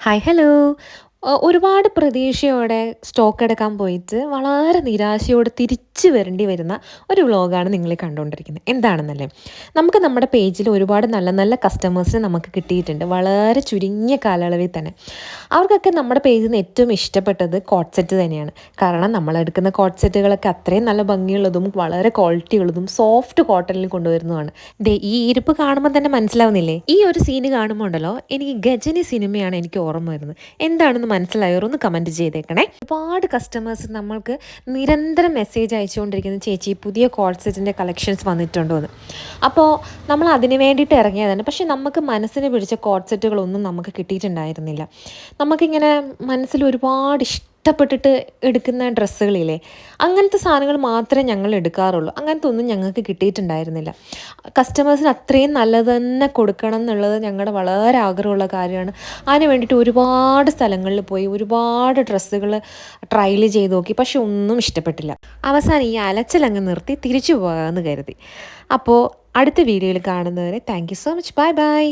Hi hello. ഒരുപാട് പ്രതീക്ഷയോടെ stock എടുക്കാൻ പോയിട്ട് വളരെ നിരാശയോടെ തിരിച്ച് വരേണ്ടി വരുന്ന ഒരു വ്ലോഗാണ് നിങ്ങൾ കണ്ടുകൊണ്ടിരിക്കുന്നത്. എന്താണെന്നല്ലേ, നമുക്ക് നമ്മുടെ പേജിൽ ഒരുപാട് നല്ല നല്ല കസ്റ്റമേഴ്സിനെ നമുക്ക് കിട്ടിയിട്ടുണ്ട് വളരെ ചുരുങ്ങിയ കാലയളവിൽ തന്നെ. അവർക്കൊക്കെ നമ്മുടെ പേജിൽ നിന്ന് ഏറ്റവും ഇഷ്ടപ്പെട്ടത് കോട്ട് സെറ്റ് തന്നെയാണ്. കാരണം നമ്മളെടുക്കുന്ന കോട്ട് സെറ്റുകളൊക്കെ അത്രയും നല്ല ഭംഗിയുള്ളതും വളരെ ക്വാളിറ്റി ഉള്ളതും സോഫ്റ്റ് കോട്ടണിൽ കൊണ്ടുവരുന്നതാണ്. ദേ ഈ ഇരിപ്പ് കാണുമ്പോൾ തന്നെ മനസ്സിലാവുന്നില്ലേ? ഈ ഒരു സീന് കാണുമ്പോൾ ഉണ്ടല്ലോ, എനിക്ക് ഗജനി സിനിമയാണ് എനിക്ക് ഓർമ്മ വരുന്നത്. എന്താണെന്ന് മനസ്സിലായവർ ഒന്ന് കമൻറ്റ് ചെയ്തേക്കണേ. ഒരുപാട് കസ്റ്റമേഴ്സ് നമ്മൾക്ക് നിരന്തരം മെസ്സേജ് അയച്ചുകൊണ്ടിരിക്കുന്ന, ചേച്ചി പുതിയ കോട്ട് സെറ്റിൻ്റെ കളക്ഷൻസ് വന്നിട്ടുണ്ടോ എന്ന്. അപ്പോൾ നമ്മൾ അതിന് വേണ്ടിയിട്ട് ഇറങ്ങിയതാണ്. പക്ഷേ നമുക്ക് മനസ്സിന് പിടിച്ച കോട്ട് സെറ്റുകളൊന്നും നമുക്ക് കിട്ടിയിട്ടുണ്ടായിരുന്നില്ല. നമുക്കിങ്ങനെ മനസ്സിൽ ഒരുപാട് ഇഷ്ടപ്പെട്ടിട്ട് എടുക്കുന്ന ഡ്രസ്സുകളില്ലേ, അങ്ങനത്തെ സാധനങ്ങൾ മാത്രമേ ഞങ്ങൾ എടുക്കാറുള്ളൂ. അങ്ങനത്തെ ഒന്നും ഞങ്ങൾക്ക് കിട്ടിയിട്ടുണ്ടായിരുന്നില്ല. കസ്റ്റമേഴ്സിന് അത്രയും നല്ലത് തന്നെ കൊടുക്കണം എന്നുള്ളത് ഞങ്ങളുടെ വളരെ ആഗ്രഹമുള്ള കാര്യമാണ്. അതിന് വേണ്ടിയിട്ട് ഒരുപാട് സ്ഥലങ്ങളിൽ പോയി ഒരുപാട് ഡ്രസ്സുകൾ ട്രയൽ ചെയ്ത് നോക്കി. പക്ഷെ ഒന്നും ഇഷ്ടപ്പെട്ടില്ല. അവസാനം ഈ അലച്ചിലങ്ങ് നിർത്തി തിരിച്ചു പോകാമെന്ന് കരുതി. അപ്പോൾ അടുത്ത വീഡിയോയിൽ കാണുന്നവരെ thank you so much. Bye bye.